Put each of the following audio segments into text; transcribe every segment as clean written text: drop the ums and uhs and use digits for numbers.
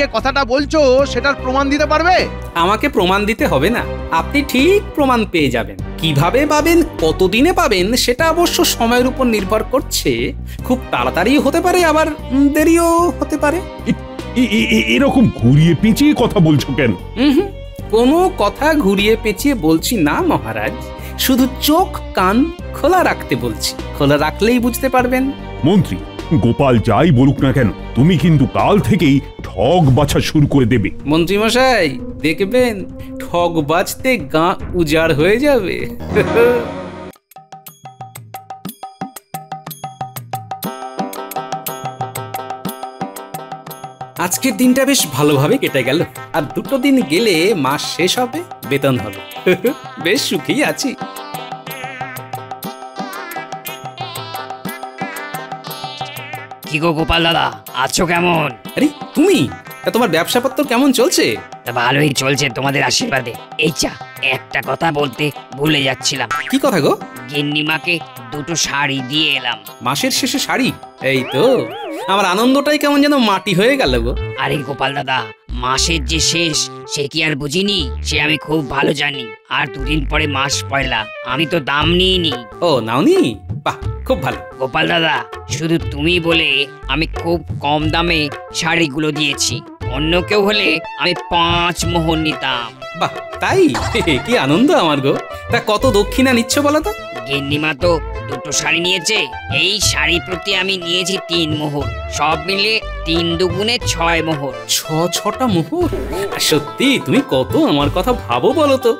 যে কথাটা বলছো সেটার প্রমাণ দিতে পারবে? আমাকে প্রমাণ দিতে হবে না, আপনি ঠিক প্রমাণ পেয়ে যাবেন। কিভাবে পাবেন, কতদিনে পাবেন সেটা অবশ্য সময়ের উপর নির্ভর করছে। খুব তাড়াতাড়ি হতে পারে, আবার দেরিও হতে পারে। এরকম ঘুরিয়ে পেঁচিয়ে কথা বলছো কেন? কোনো কথা ঘুরিয়ে পেঁচিয়ে বলছি না মহারাজ, শুধু চোখ কান খোলা রাখতে বলছি। খোলা রাখলেই বুঝতে পারবেন। মন্ত্রী, গোপাল যাই বলুক না কেন, তুমি কিন্তু কাল থেকেই ঠগ বাছা শুরু করে দেবে। মন্ত্রী মশাই, দেখবেন ঠগ বাজতে গা উজাড় হয়ে যাবে। আজকের দিনটা বেশ ভালোভাবে কেটে গেল। আর 2 দিন গেলে মাস শেষ হবে, বেতন হবে। বেশ সুখী আছি। কি গো গোপাল দাদা, আছো কেমন? আরে তুমি, তোমার ব্যবসাপত্র কেমন চলছে? ভালোই চলছে তোমাদের আশীর্বাদে। এই যা, একটা কথা বলতে ভুলে যাচ্ছিলাম। কি কথা গো? গিন্নিমাকে 2টো শাড়ি দিয়ে এলাম। মাসের শেষে শাড়ি? এই তো আমার আনন্দটাই কেমন যেন মাটি হয়ে গেল গো। আরে গোপাল দাদা, মাসের যে শেষ সে কি আর বুঝিনি? সে আমি খুব ভালো জানি। আর 2 দিন পরে মাস পয়লা, আমি তো দাম নিইনি। ও নাওনি? বাহ, খুব ভালো। গোপাল দাদা, শুধু তুমি বলে আমি খুব কম দামে শাড়িগুলো দিয়েছি। অন্য কেউ হলে আমি 5 মোহর নিতাম। বাহ, তাই? কি আনন্দ আমার গো। তা কত দক্ষিণা নিচ্ছ বলো তো? গিন্নিমা তো 2টো শাড়ি নিয়েছে, এই শাড়ি প্রতি আমি নিয়েছি 3 মোহর। সব মিলে 3 দুগুণে 6 মোহর। 6টা মোহর? সত্যি তুমি কত আমার কথা ভাবো বলো তো।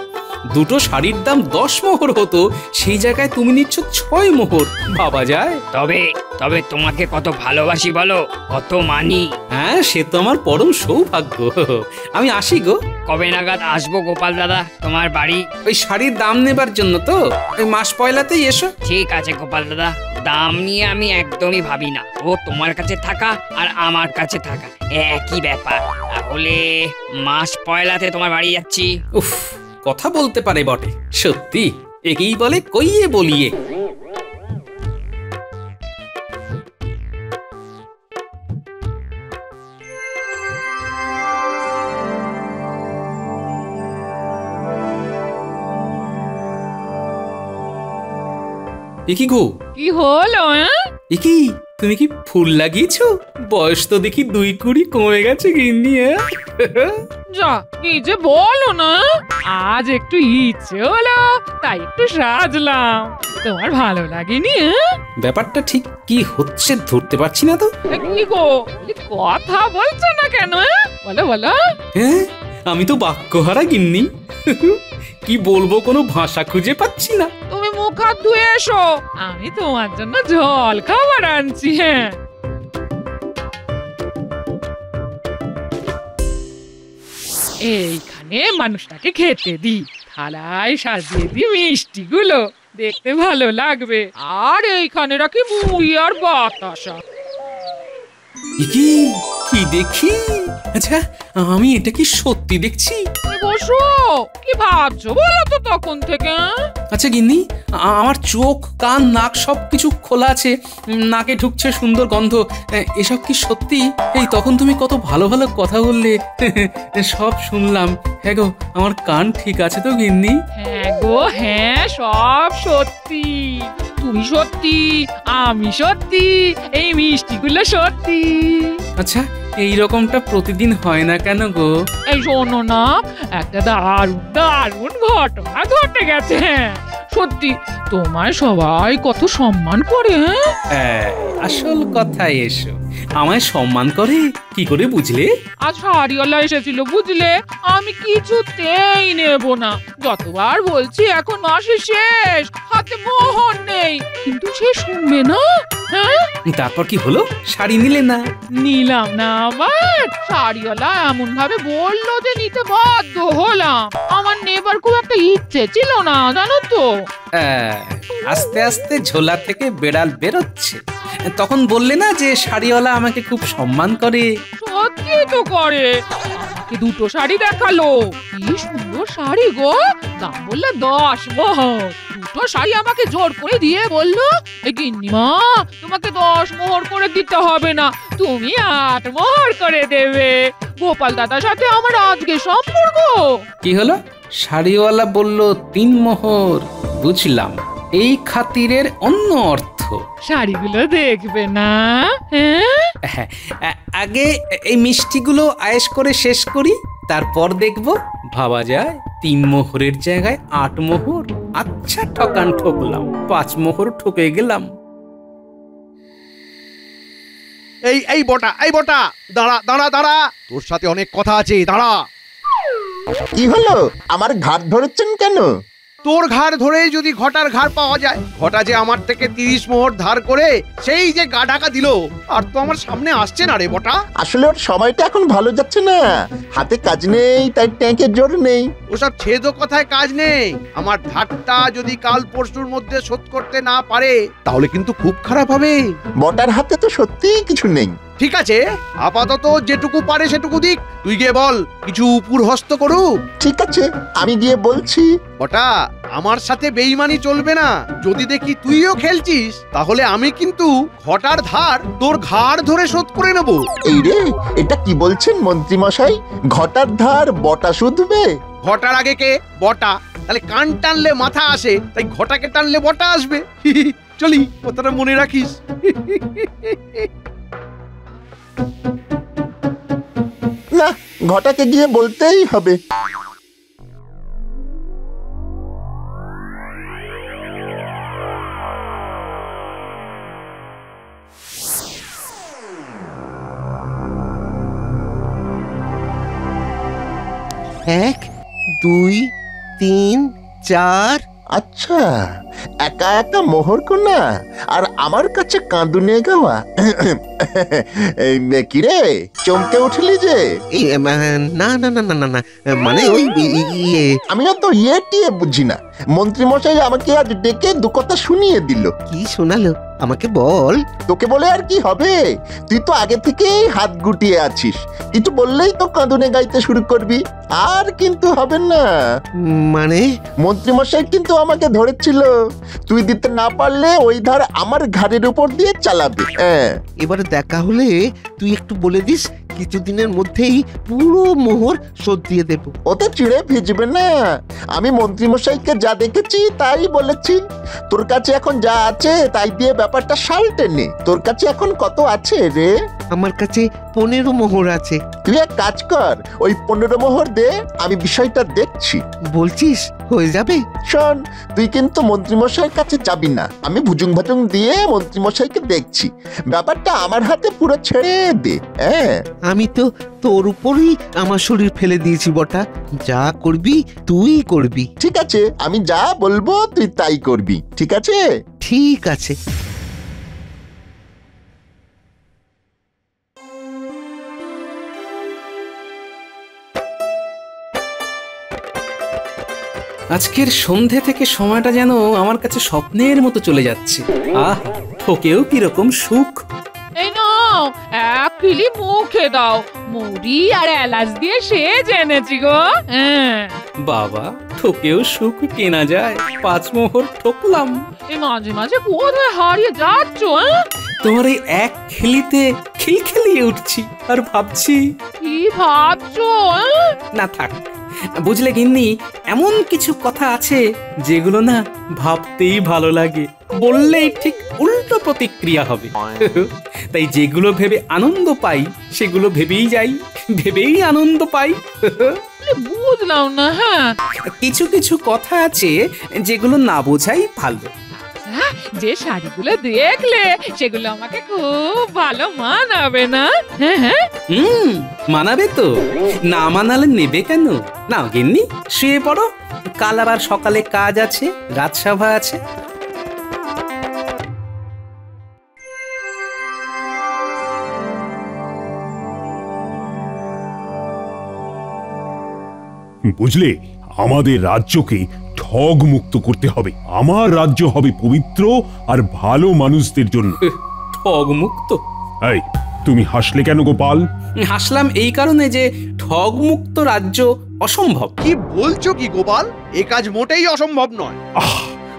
2টো শাড়ির দাম 10 মোহর হতো, সেই জায়গায় তুমি নিচ্ছ 6 মোহর। ভাবা যায়? তবে তোমাকে কত ভালোবাসি বলো, কত মানি। হ্যাঁ, সে তো আমার পরম সৌভাগ্য। আমি আসি গো। কবে নাগাদ আসবো গোপাল দাদা তোমার বাড়ি? ওই শাড়ির দাম নেবার জন্য তো। ওই মাস পয়লাতেই এসো। ঠিক আছে গোপাল দাদা, দাম নিয়ে আমি একদমই ভাবি না। ও তোমার কাছে থাকা আর আমার কাছে থাকা একই ব্যাপার। তাহলে মাস পয়লাতে তোমার বাড়ি যাচ্ছি। উফ, কথা বলতে পারে বটে। সত্যি, একেই বলে কইয়ে বলিয়ে। একি গো, কি হলো? একি তুমি কি ফুল লাগিয়েছো? বয়স তো দেখি 2 কমে গেছে গিন্নি। যা, কি যে বলো না। আজ একটু ইচ্ছে হলো তাই একটু সাজলাম। তোমার ভালো লাগেনি? ব্যাপারটা ঠিক কি হচ্ছে ধরতে পারছি না তো। কি গো, কথা বলছো না কেন? বলো বলো। হ্যাঁ, আমি তো বাক্যহারা গিন্নি। কি বলবো, কোনো ভাষা খুঁজে পাচ্ছি না। তুমি মুখ হাত ধুয়ে এসো, আমি তোমার জন্য জল খাবার আনছি। হ্যাঁ, এইখানে মানুষটাকে খেতে দি, থালায় সাজিয়ে দি মিষ্টিগুলো, দেখতে ভালো লাগবে। আর এইখানে রাখি মুড়ি আর বাতাসা। কি কি দেখি? আচ্ছা, আমি এটা কি সত্যি দেখছি? বসো, কি ভাবছো বলো তো তখন থেকে? আচ্ছা গিন্নি, আমার চোখ কান নাক সবকিছু খোলা আছে, নাকে ঢুকছে সুন্দর গন্ধ, এসব কি সত্যি? এই তখন তুমি কত ভালো ভালো কথা বললে, সব শুনলাম। হ্যাঁ গো, আমার কান ঠিক আছে তো গিন্নি? হ্যাঁ গো, হ্যাঁ, সব সত্যি। তুমি সত্যি, আমি সত্যি, এই মিষ্টিগুলো সত্যি। আচ্ছা, এই রকমটা প্রতিদিন হয় না কেন গো? এই শোনো না, একটা দারুণ দারুণ ঘটনা ঘটে গেছে। সত্যি, তোমায় সবাই কত সম্মান করে। হ্যাঁ, আসল কথায় এসো। আমায় সম্মান করে কি করে বুঝলে? আজ শাড়িওয়ালা এসেছিল বুঝলে, আমি কিছুতেই নেব না। যতবার বলছি এখন মাসের শেষ, হাতে মোহর নেই, কিন্তু সে শুনবে না। হ্যাঁ, তারপর কি হলো? শাড়ি নিলে না? নিলাম না আবার। শাড়িওয়ালা এমন ভাবে বললো যে নিতে বাধ্য হলাম। আমার নেবার খুব একটা ইচ্ছে ছিল না, জানো তো। আস্তে আস্তে ঝোলা থেকে বেড়াল বেরোচ্ছে। তখন বললে না যে শাড়িওয়ালা আমাকে খুব সম্মান করে? সত্যি তো করে। 2টো শাড়ি দেখালো, কি সুন্দর শাড়ি গো। দাম বললো 10 মোহর। 2টো শাড়ি আমাকে জোর করে দিয়ে বললো, এই গিন্নিমা, তোমাকে 10 মোহর করে দিতে হবে না, তুমি 8 মোহর করে দেবে। গোপাল দাদার সাথে আমার আজকে সম্পর্ক। কি হলো? শাড়িওয়ালা বলল 3 মোহর, বুঝলাম। এই খাতিরের অন্য অর্থ। শাড়িগুলো দেখবে না? হ্যাঁ, আগে এই মিষ্টিগুলো আয়েশ করে শেষ করি, তারপর দেখব। ভাবা যায় 3 মোহরের জায়গায় 8 মোহর। আচ্ছা, ঠকান ঠকলাম, 5 মোহর ঠকে গেলাম। এই বটা দাঁড়া দাঁড়া দাঁড়া, তোর সাথে অনেক কথা আছে, দাঁড়া। কি হলো? আমার ঘাট ধরেছেন কেন? তোর ঘাড় ধরে যদি ঘটার ঘাড় পাওয়া যায়, ঘটা যে আমার থেকে 30 মোহর ধার করে সেই যে গা ঢাকা দিল, আর তো আমার সামনে আসছে না রে বটা। আসলে ওর সময়টা এখন ভালো যাচ্ছে না, হাতে কাজ নেই, তাই ট্যাঙ্কের জোর নেই। ওসব ছেদো কথায় কাজ নেই। আমার ধারটা যদি কাল পরশুর মধ্যে শোধ করতে না পারে, তাহলে কিন্তু খুব খারাপ হবে। বটার হাতে তো সত্যিই কিছু নেই। ঠিক আছে, আপাতত যেটুকু পারে সেটুকু দিক। তুই গিয়ে বল কিছু উপর হস্ত করুক। ঠিক আছে, আমি গিয়ে বলছি। বটা, আমার সাথে বেইমানি চলবে না। যদি দেখি তুইও খেলছিস, তাহলে আমি কিন্তু ঘটার ধার তোর ঘাড় ধরে শোধ করে নেব। এই রে, এটা কি বলছেন মন্ত্রী মশাই? ঘটার ধার বটা শুধবে? ঘটার আগে কে? বটা। তাহলে কান টানলে মাথা আসে, তাই ঘটাকে টানলে বটা আসবে। চলি, কথাটা মনে রাখিস। না, ঘটাকে গিয়ে বলতেই হবে। এক, দুই, তিন, চার। আচ্ছা, একা একা মোহর কোনা আর আমার কাছে কাঁদুনে গাওয়া। কিরে, চমকে উঠলি যে? না না না না না না, মানে ওই ইয়ে। আমিও তো টিয়ে বুঝি না। মন্ত্রী মশাই আমাকে আজ ডেকে দু কথা শুনিয়ে দিল। কি শোনালো আমাকে বল। তোকে বলে আর কি হবে? তুই তো আগে থেকেই হাত গুটিয়ে আছিস, কিছু বললেই তো কাঁদুনে গাইতে শুরু করবি। আর কিন্তু হবে না। মানে? মন্ত্রী মশাই কিন্তু আমাকে ধরেছিল, তুই দিতে না পারলে ওই ধার আমার ঘাড়ের উপর দিয়ে চালাবে। এবারে দেখা হলে তুই একটু বলে দিস, কিছুদিনের মধ্যেই পুরো মোহর শোধ দিয়ে দেব। ওতে চিড়ে ভিজবে না। আমি মন্ত্রী মশাইকে যা দেখেছি তাই বলেছি। তোর কাছে এখন যা আছে তাই দিয়ে ব্যাপারটা সালটে নে। তোর কাছে এখন কত আছে রে? আমার কাছে 15 মোহর আছে। তুই এক কাজ কর, ওই 15 মোহর দে, আমি বিষয়টা দেখছি। বলছিস হয়ে যাবে? শোন, তুই কিন্তু মন্ত্রীমশাইয়ের কাছে যাবি না। আমি ভুজুং ভাজুং দিয়ে মন্ত্রীমশাইকে দেখছি। ব্যাপারটা আমার হাতে পুরো ছেড়ে দে। আমি তো তোর উপরই আমার শরীর ফেলে দিয়েছি বটা। যা করবি তুই করবি। ঠিক আছে, আমি যা বলবো তুই তাই করবি। ঠিক আছে? ঠিক আছে। আজকের সন্ধে থেকে সময়টা যেন আমার কাছে স্বপ্নের মতো চলে যাচ্ছে। আহ, ঠকেও কিরকম সুখ। এই নাও, এক কিলি মুখে দাও। মুড়ি আর এলাচ দিয়ে সেজ এনেছি গো। বাবা, ঠকেও সুখ কেনা যায়। 5 মোহর ঠকলাম। এই মাঝে মাঝে কোথায় হারিয়ে যাচ্ছ? তোমার এই এক খেলিতে খিলখিলিয়ে উঠছি আর ভাবছি। কি ভাবছো? না থাক, বুঝলে গিন্নি, এমন কিছু কথা আছে যেগুলো না ভাবতেই ভালো লাগে, বললেই ঠিক উল্টো প্রতিক্রিয়া হবে। তাই যেগুলো ভেবে আনন্দ পাই সেগুলো ভেবেই যাই, ভেবেই আনন্দ পাই। বুঝলাম না। হ্যাঁ, কিছু কিছু কথা আছে যেগুলো না বোঝাই ভালো। যে শাড়িগুলো দেখলে সেগুলো আমাকে খুব ভালো মানাবে না? হ্যাঁ, মানাবে তো, না মানালে নেবে কেন? না গিন্নি, শুয়ে পড়ো, কাল আবার সকালে কাজ আছে, রাজসভা আছে। বুঝলে, আমাদের রাজ্যকে ঠগ মুক্ত করতে হবে। আমার রাজ্য হবে পবিত্র আর ভালো মানুষদের জন্য। ঠগ মুক্ত? এই, তুমি হাসলে কেন গোপাল? হাসলাম এই কারণে যে ঠগ মুক্ত রাজ্য অসম্ভব। কি বলছো কি গোপাল? এ কাজ মোটেই অসম্ভব নয়।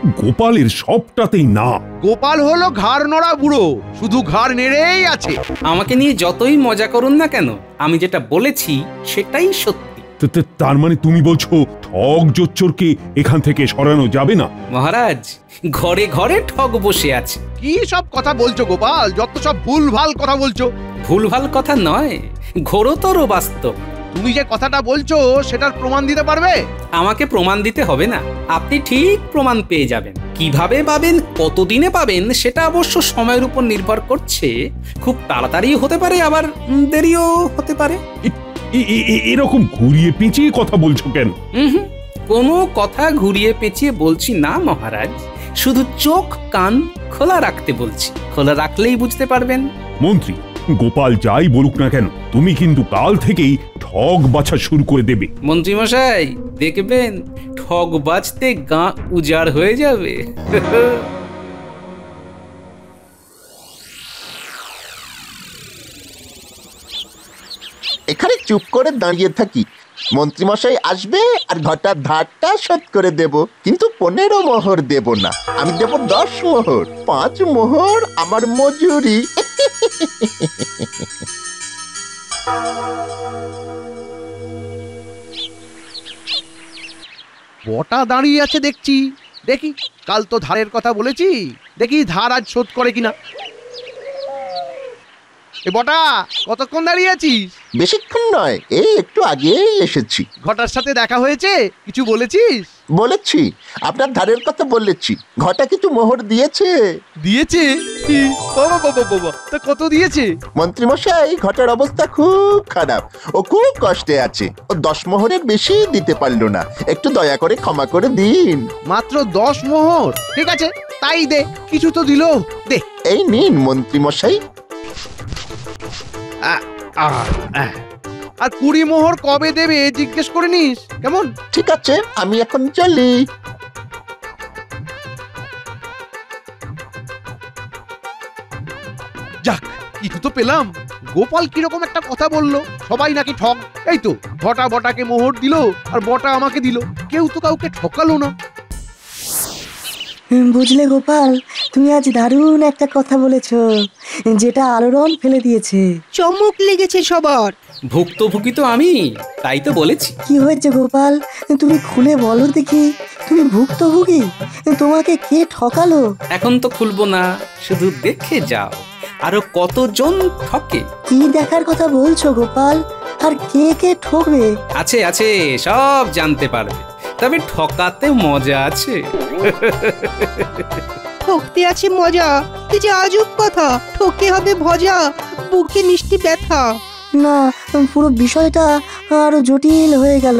গোপালের সবটাতেই না। গোপাল হলো ঘাড় নড়া বুড়ো, শুধু ঘাড় নেড়েই আছে। আমাকে নিয়ে যতই মজা করুন না কেন, আমি যেটা বলেছি সেটাই সত্যি। তার মানে তুমি বলছো ঠগ জোচ্চোরকে এখান থেকে সরানো যাবে না? মহারাজ, ঘরে ঘরে ঠগ বসে আছে। কি সব কথা বলছো গোপাল? যত সব ভুলভাল কথা বলছো। ভুলভাল কথা নয়, ঘোরতর বাস্তব। তুমি যে কথাটা বলছো সেটার প্রমাণ দিতে পারবে? আমাকে প্রমাণ দিতে হবে না, আপনি ঠিক প্রমাণ পেয়ে যাবেন। কিভাবে পাবেন, কতদিনে পাবেন, সেটা অবশ্য সময়ের উপর নির্ভর করছে। খুব তাড়াতাড়ি হতে পারে, আবার দেরিও হতে পারে। এরকম ঘুরিয়ে পেঁচিয়ে কথা বলছো কেন? কোনো কথা ঘুরিয়ে পেঁচিয়ে বলছি না মহারাজ, শুধু চোখ কান খোলা রাখতে বলছি। খোলা রাখলেই বুঝতে পারবেন। মন্ত্রী, গোপাল যাই বলুক না কেন, তুমি কিন্তু কাল থেকেই ঠগ বাছা শুরু করে দেবে। মন্ত্রী মশাই, দেখবেন ঠগ বাজতে গা উজাড় হয়ে যাবে। এখানে চুপ করে দাঁড়িয়ে থাকি, মন্ত্রীমশাই আসবে আর ঘটার ধারটা শোধ করে দেব, কিন্তু 15 মোহর দেব না, আমি দেব 10 মোহর। 5 মোহর আমার মজুরি। বটা দাঁড়িয়ে আছে দেখছি, দেখি কাল তো ধারের কথা বলেছি, দেখি ধার আজ শোধ করে কিনা। এ বটা, কতক্ষণ দাঁড়িয়ে আছিস? বেশিক্ষণ নয়, এই একটু আগেই এসেছি। ঘটার সাথে দেখা হয়েছে? কিছু বলেছিস? বলেছি, আপনার ধারের কথা বলেছি। ঘটা কিছু মোহর দিয়েছে। দিয়েছে? কি? বাবা বাবা বাবা, তা কত দিয়েছে? মন্ত্রীমশাই, ঘটার অবস্থা খুব খারাপ, ও খুব কষ্টে আছে। ও 10 মোহরের বেশি দিতে পারলো না, একটু দয়া করে ক্ষমা করে দিন। মাত্র 10 মোহর? ঠিক আছে, তাই দে। কিছু তো দিল, দে। এই নিন মন্ত্রীমশাই। আর 20 মোহর কবে দেবে জিজ্ঞেস করে নিস, কেমন? ঠিক আছে, আমি এখন চলি। যাক, কিছু তো পেলাম। গোপাল কিরকম একটা কথা বললো, সবাই নাকি ঠক। এই তো ঘটা বটাকে মোহর দিল, আর বটা আমাকে দিল। কেউ তো কাউকে ঠকালো না। বুঝলে গোপাল, তুমি আজ দারুণ একটা কথা বলেছো, যেটা আলোড়ন ফেলে দিয়েছে। চমক লেগেছে সবার। ভুক্তভোগী তো আমি, তাই তো বলেছি। কি হয়েছে গোপাল, তুমি খুলে বলো দেখি। তুমি ভুক্তভোগী? তোমাকে কে ঠকালো? এখন তো খুলবো না, শুধু দেখে যাও আরো কতজন ঠকে। কি দেখার কথা বলছো গোপাল? আর কে কে ঠকবে? আছে আছে, সব জানতে পারবে, তবে ঠকাতে মজা আছে। ঠকতে আছে মজা? কি যে আজব কথা, ঠকে হবে ভজা, বুকে মিষ্টি ব্যথা। না, পুরো বিষয়টা আরো জটিল হয়ে গেল।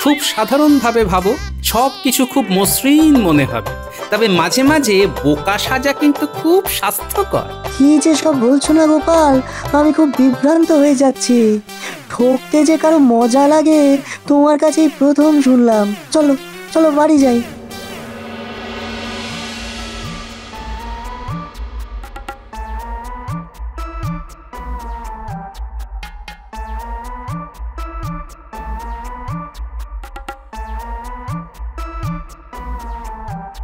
খুব সাধারণভাবে ভাবো, সব কিছু খুব মসৃণ মনে হবে, তবে মাঝে মাঝে বোকা সাজা কিন্তু খুব স্বাস্থ্যকর। কি যে সব বলছো না গোপাল, আমি খুব বিভ্রান্ত হয়ে যাচ্ছি। ঠকতে যে কারো মজা লাগে তোমার কাছেই প্রথম শুনলাম। চলো চলো বাড়ি যাই।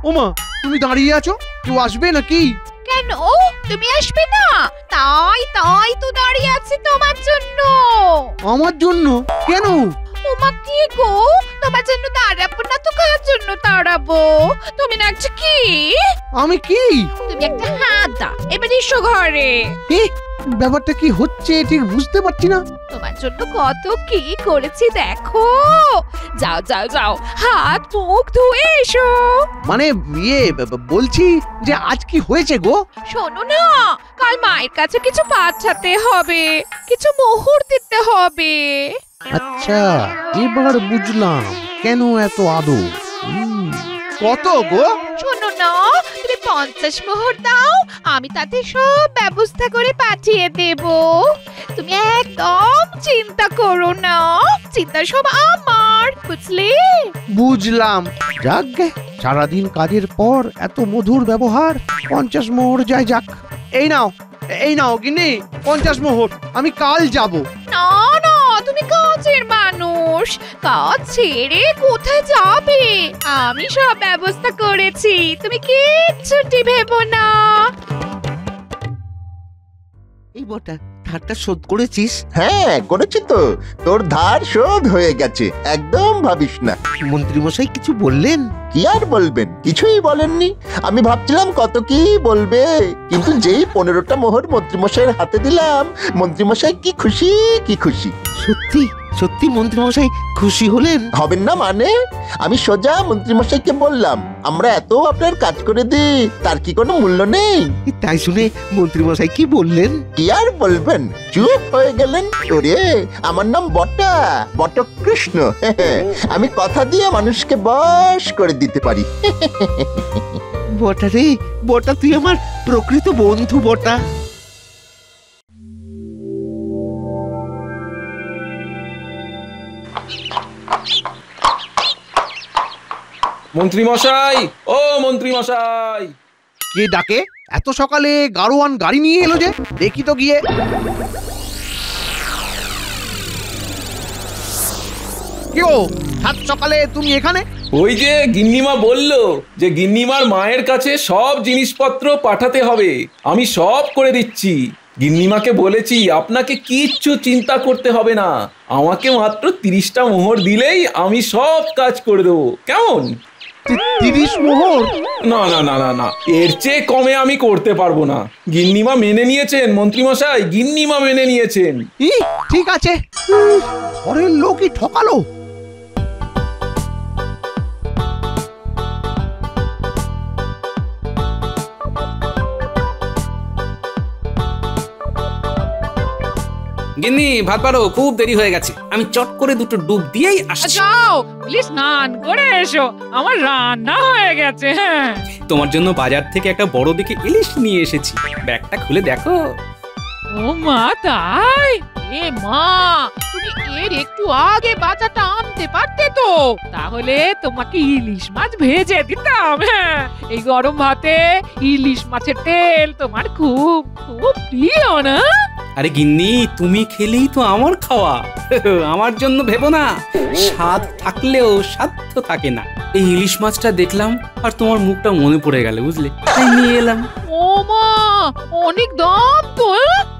ওমা, তুমি দাঁড়িয়ে আছো, কেউ আসবে নাকি? কেন তুমি আসবে না? তাই তাই তো দাঁড়িয়ে আছি তোমার জন্য। আমার জন্য? কেন? ওমা কি গো, তোমার জন্য দাঁড়াবো না তো কার জন্য দাঁড়াবো? তুমি নাচছো কি? আমি কি? তুমি একটা হাত দাও, এবার এসো ঘরে। ব্যাপারটা কি হচ্ছে ঠিক বুঝতে পারছি না। তোমার জন্য কত কি করেছি দেখো। যাও যাও যাও, হাত মুখ ধুয়ে এসো। মানে বলছি যে আজ কি হয়েছে গো? শোনো না, কাল মায়ের কাছে কিছু পাঠাতে হবে, কিছু মোহর দিতে হবে। আচ্ছা, এবার বুঝলাম কেন এত আদর। কত গো? শোনো না, তুমি 50 মোহর দাও, আমি তাতে সব ব্যবস্থা করে পাঠিয়ে দেব। তুমি একদম চিন্তা করো না, চিন্তা সব আমার, বুঝলে? বুঝলাম। যাক গে, সারাদিন কাজের পর এত মধুর ব্যবহার। 50 মোহর যায় যাক। এই নাও গিন্নি, 50 মোহর। আমি কাল যাব। না না, তুমি কাজের মানুষ, কাজ ছেড়ে কোথায় যাবে? আমি সব ব্যবস্থা করেছি, তুমি কিচ্ছুটি ভেবো না। এই বটা, ধারটা শোধ করেছিস? হ্যাঁ করেছি তো, তোর ধার শোধ হয়ে গেছে, একদম ভাবিস না। মন্ত্রীমশাই কিছু বললেন? কি আর বলবেন, কিছুই বলেননি। আমি ভাবছিলাম কত কি বলবে, কিন্তু যেই 15টা মোহর মন্ত্রীমশাইয়ের হাতে দিলাম, মন্ত্রীমশাই কি খুশি কি খুশি। সত্যি সত্যি মন্ত্রীমশাই খুশি হলেন? হবেন না মানে? আমি সোজা মন্ত্রীমশাইকে বললাম, আমরা এত আপনার কাজ করে দিই, তার কি কোনো মূল্য নেই? তাই শুনে মন্ত্রীমশাই কি বললেন? কি আর বলবেন, চুপ হয়ে গেলেন। ওরে, আমার নাম বটা, বটকৃষ্ণ। আমি কথা দিয়ে মানুষকে বশ করে দিতে পারি। বটা রে, বটা তুই আমার প্রকৃত বন্ধু বটা। মন্ত্রীমশাই, ও মন্ত্রীমশাই! কে ডাকে? এত সকালে গাড়োয়ান গাড়ি নিয়ে এলো যে, দেখি তো গিয়ে। কি গো, সাত সকালে তুমি এখানে? ওই যে গিন্নিমা বললো যে গিন্নিমার মায়ের কাছে সব জিনিসপত্র পাঠাতে হবে, আমি সব করে দিচ্ছি। গিন্নিমাকে বলেছি আপনাকে কিচ্ছু চিন্তা করতে হবে না, আমাকে মাত্র 30টা মোহর দিলেই আমি সব কাজ করে দেবো, কেমন? 30 মোহর? না না না না না, এর চেয়ে কমে আমি করতে পারবো না। গিন্নিমা মেনে নিয়েছেন মন্ত্রীমশাই, গিন্নিমা মেনে নিয়েছেন। ঠিক আছে, ঘরের লোকই ঠকালো। গিন্নি, ভাত পারো, খুব দেরি হয়ে গেছে। আমি চট করে দুটো ডুব দিয়েই আসছি। যাও, প্লিজ স্নান করে এসো, আমার রান্না হয়ে গেছে। হ্যাঁ, তোমার জন্য বাজার থেকে একটা বড় দেখে ইলিশ নিয়ে এসেছি, ব্যাগটা খুলে দেখো। ও মা, তাই? এ মা, তুমি এর একটু আগে বাচ্চাটা আনতে পারতে তো, তাহলে তোমাকে ইলিশ মাছ ভেজে দিতাম। হ্যাঁ, এই গরম ভাতে ইলিশ মাছের তেল তোমার খুব খুব প্রিয় না? আরে গিন্নি, তুমি খেলেই তো আমার খাওয়া, আমার জন্য ভেবো না। স্বাদ থাকলেও সাধ্য থাকে না। এই ইলিশ মাছটা দেখলাম আর তোমার মুখটা মনে পড়ে গেল, বুঝলে, তাই নিয়ে এলাম। ও মা, অনেক দাম তো।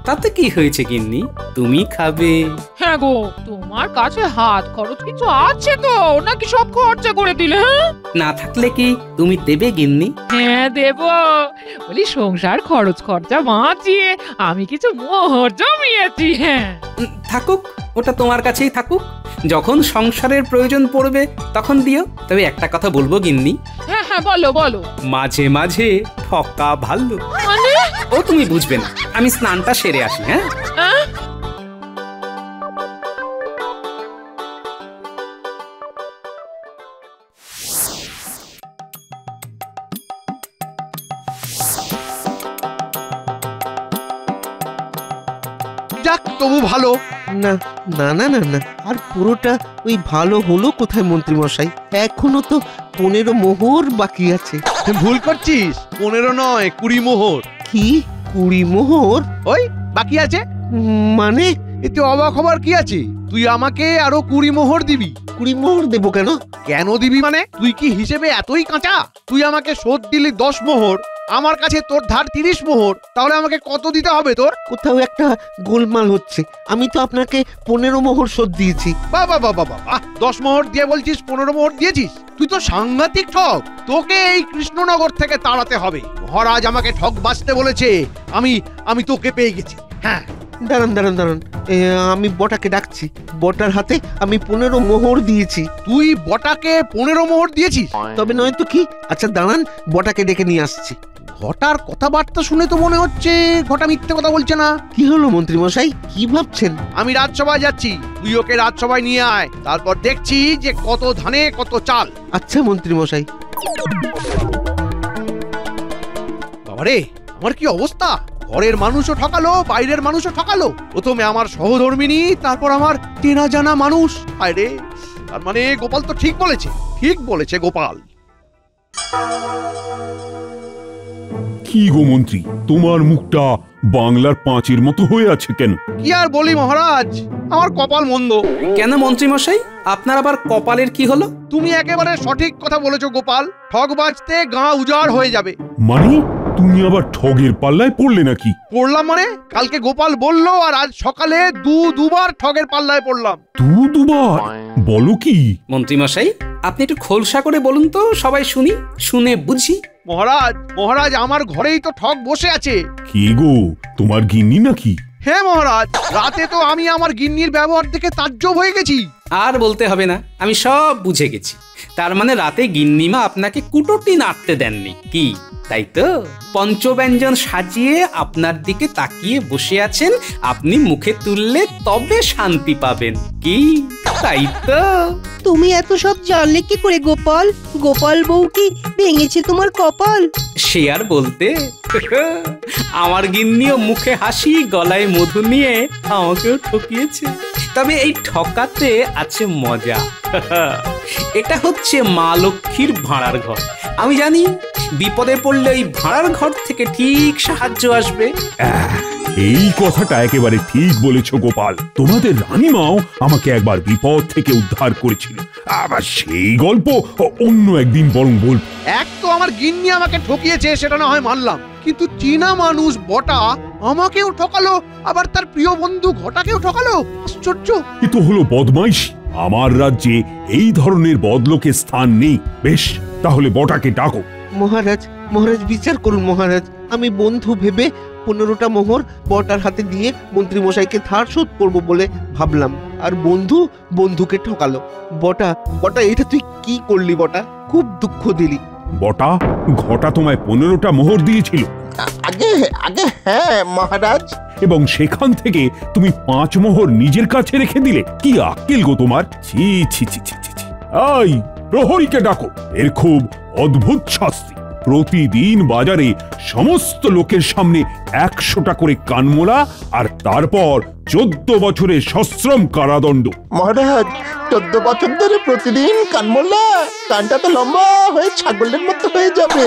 তাতে কি হয়েছে গিন্নি, তুমি খাবে। হ্যাঁ গো, তোমার কাছে হাত খরচ কিছু আছে তো, নাকি সব খরচা করে দিলে? না থাকলে কি তুমি দেবে গিন্নি? হ্যাঁ দেব, বলি সংসার খরচ খরচা বাঁচিয়ে আমি কিছু মোহর জমিয়েছি। হ্যাঁ থাকুক, ওটা তোমার কাছেই থাকুক, যখন সংসারের প্রয়োজন পড়বে তখন দিও। তবে একটা কথা বলবো গিন্নি। হ্যাঁ হ্যাঁ, বলো বলো। মাঝে মাঝে ঠকা ভালো। মানে? ও তুমি বুঝবে না, আমি স্নানটা সেরে আসি। হ্যাঁ, যাক, তবু ভালো। না না না না না, আর পুরোটা ওই ভালো হলো কোথায় মন্ত্রীমশাই? এখনো তো 15 মোহর বাকি আছে। ভুল করছিস, 15 নয়, 20 মোহর। কি 20 মোহর? ওই বাকি আছে মানে? এতে অবাক হবার কি আছে? তুই আমাকে আরো 20 মোহর দিবি। 20 মোহর দেবো কেন? কেন দিবি মানে? তুই কি হিসেবে এতই কাঁচা? তুই আমাকে শোধ দিলি 10 মোহর, আমার কাছে তোর ধার 30 মোহর, তাহলে আমাকে কত দিতে হবে তোর? কোথাও একটা গোলমাল হচ্ছে। আমি তো আপনাকে 15 মোহর শোধ দিয়েছি। বাবা বাবা বাবা, 10 মোহর দিয়ে বলছিস 15 মোহর দিয়েছিস? তুই তো সাংঘাতিক ঠক। তোকে এই কৃষ্ণনগর থেকে তাড়াতে হবে। মহারাজ আমাকে ঠক বাঁচতে বলেছে। আমি তোকে পেয়ে গেছি। হ্যাঁ, দাঁড়ান দাঁড়ান দাঁড়ান, আমি বটাকে ডাকছি। বটার হাতে আমি 15 মোহর দিয়েছি। তুই বটাকে 15 মোহর দিয়েছিস? তবে নয় তো কি। আচ্ছা দাঁড়ান, বটাকে ডেকে নিয়ে আসছি। ঘটার কথাবার্তা শুনে তো মনে হচ্ছে ঘটা মিথ্যে কথা বলছে না। কি হলো মন্ত্রীমশাই, কি ভাবছেন? আমি রাজসভায় যাচ্ছি, তুই ওকে রাজসভায় নিয়ে আয়, তারপর দেখছি যে কত ধানে কত চাল। আচ্ছা মন্ত্রীমশাই। বাবারে, আমার কি অবস্থা! ঘরের মানুষও ঠকালো, বাইরের মানুষও ঠকালো। প্রথমে আমার সহধর্মিনী, তারপর আমার চেনা জানা মানুষ। আরে, তার মানে গোপাল তো ঠিক বলেছে, ঠিক বলেছে গোপাল। কি কি গো মন্ত্রী, তোমার মুখটা বাংলার পাঁচের মতো হয়ে আছে কেন? কি আর বলি মহারাজ, আমার কপাল মন্দ। কেন মন্ত্রী মশাই, আপনার আবার কপালের কি হলো? তুমি একেবারে সঠিক কথা বলেছো গোপাল, ঠগ বাজতে গাঁ উজাড় হয়ে যাবে। মানে তুমি আবার ঠগের পাল্লায় পড়লে নাকি? পড়লাম মানে কালকে গোপাল বললো, আর আজ সকালে দুবার ঠগের পাল্লায় পড়লাম। দুবার? বলো কি? মন্ত্রী মশাই, আপনি একটু খোলসা করে বলুন তো, সবাই শুনি, শুনে বুঝি। মহারাজ আমার ঘরেই তো ঠগ বসে আছে। কে গো, তোমার গিন্নি নাকি? হ্যাঁ মহারাজ, রাতে তো আমি আমার গিন্নির ব্যবহার দেখে তাজ্জব হয়ে গেছি। আর বলতে হবে না, আমি সব বুঝে গেছি। তার মানে রাতে গিন্নিমা আপনাকে কুটোটি নাড়তে দেননি, কি তাই তো? পঞ্চব্যঞ্জন সাজিয়ে আপনার দিকে তাকিয়ে বসে আছেন, আপনি মুখে তুললে তবে শান্তি পাবেন, কি তাই তো? তুমি এত সব জানলে কি করে গোপাল? গোপাল বউ কি ভেঙেছে তোমার কপাল? সে আর বলতে, আমার গিন্নিও মুখে হাসি গলায় মধু নিয়ে আমাকেও ঠকিয়েছে। তবে এই ঠকাতে আছে মজা। এটা হচ্ছে মা লক্ষ্মীর ভাড়ার ঘর। আমি জানি বিপদে পড়লে ওই ভাড়ার ঘর থেকে ঠিক সাহায্য আসবে। এই কথাটা একেবারে ঠিক বলেছ গোপাল। তোমাদের রানীমাও আমাকে একবার বিপদ থেকে উদ্ধার করেছিল। আবার সেই গল্প অন্য একদিন বরং বল। এক তো আমার গিন্নি আমাকে ঠকিয়েছে, সেটা না হয় মানলাম, কিন্তু চীনা মানুষ বটা আমাকেও ঠকালো, আবার তার প্রিয় বন্ধু ঘটাকেও ঠকালো। আশ্চর্য! এ তো হলো বদমাইশি। আমার রাজ্যে এই ধরনের বদলোকের স্থান নেই। বেশ, তাহলে বটাকে ডাকো। মহারাজ বিচার করুন মহারাজ। আমি বন্ধু ভেবে 15টা মোহর বটার হাতে দিয়ে মন্ত্রী মশাইকে ধার শোধ করবো বলে ভাবলাম, আর বন্ধুকে ঠকালো। বটা এটা তুই কি করলি বটা? খুব দুঃখ দিলি। বটা, ঘটা তোমায় 15টা মোহর দিয়েছিল? আগে হ্যাঁ মহারাজ। এবং সেখান থেকে তুমি 5 মোহর নিজের কাছে রেখে দিলে? কি আক্কেল গো তোমার! ছি ছি ছি ছি ছি। এই প্রহরীকে ডাকো, এর খুব অদ্ভুত শাস্তি। প্রতিদিন বাজারে সমস্ত লোকের সামনে 100টা করে কানমোলা, আর তারপর 14 বছরের সশ্রম কারাদণ্ড। মহারাজ, 14 বছর ধরে প্রতিদিন কানমোলা? কানটা তো লম্বা হয়ে ছাগলের মতো হয়ে যাবে।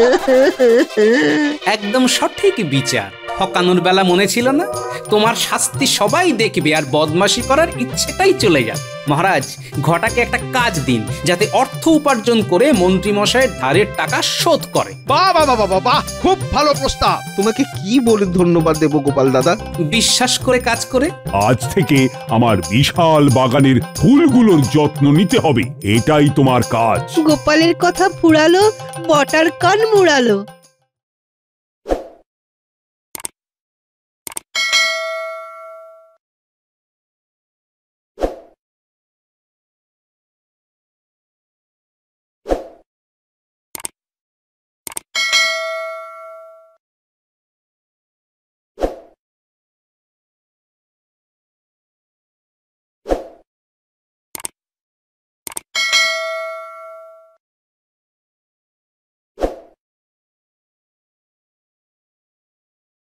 একদম সঠিক বিচার। ঠকানোর বেলা মনে ছিল না? তোমার শাস্তি সবাই দেখবে, আর বদমাশি করার ইচ্ছেটাই চলে যাবে। মহারাজ, ঘটাকে একটা কাজ দিন, যাতে অর্থ উপার্জন করে মন্ত্রী মশাইয়ের ধারের টাকা শোধ করে। বাহ, খুব ভালো প্রস্তাব। তোমাকে কি বলে ধন্যবাদ দেব গোপাল দাদা? বিশ্বাস করে কাজ করে। আজ থেকে আমার বিশাল বাগানের ফুলগুলোর যত্ন নিতে হবে, এটাই তোমার কাজ। গোপালের কথা ফুরালো, বটার কান মুড়ালো।